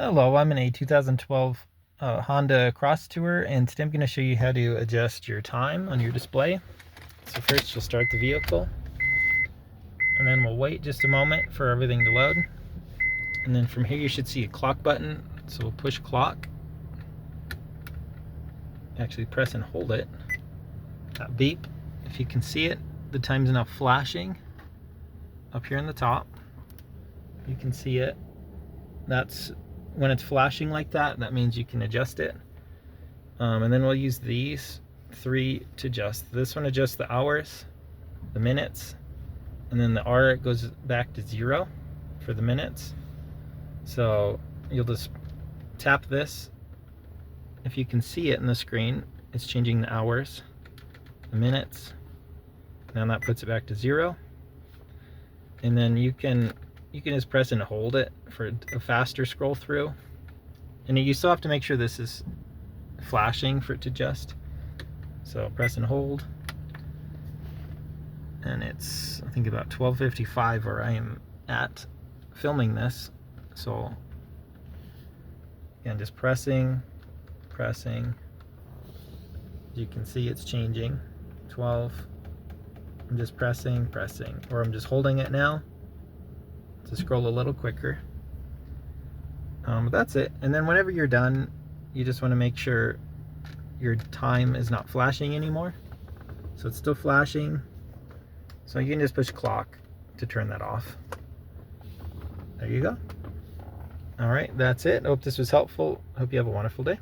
Hello, I'm in a 2012 Honda Crosstour, and today I'm going to show you how to adjust your time on your display. So first you'll start the vehicle, and then we'll wait just a moment for everything to load. And then from here you should see a clock button, so we'll push clock. Actually press and hold it. That beep, if you can see it, the time's now flashing up here in the top. You can see it. That's when it's flashing like that, that means you can adjust it. And then we'll use these three to adjust. This one adjusts the hours, the minutes, and then the R goes back to 0 for the minutes. So you'll just tap this. If you can see it in the screen, it's changing the hours, the minutes. Now that puts it back to 0. And then you can just press and hold it for a faster scroll through. And you still have to make sure this is flashing for it to adjust. So press and hold. And it's, I think, about 12:55 where I am at filming this. So again, just pressing. You can see it's changing. 12. I'm just pressing, or I'm just holding it now to scroll a little quicker. But that's it. And then whenever you're done, you just want to make sure your time is not flashing anymore. So it's still flashing. So you can just push clock to turn that off. There you go. All right, that's it. I hope this was helpful. Hope you have a wonderful day.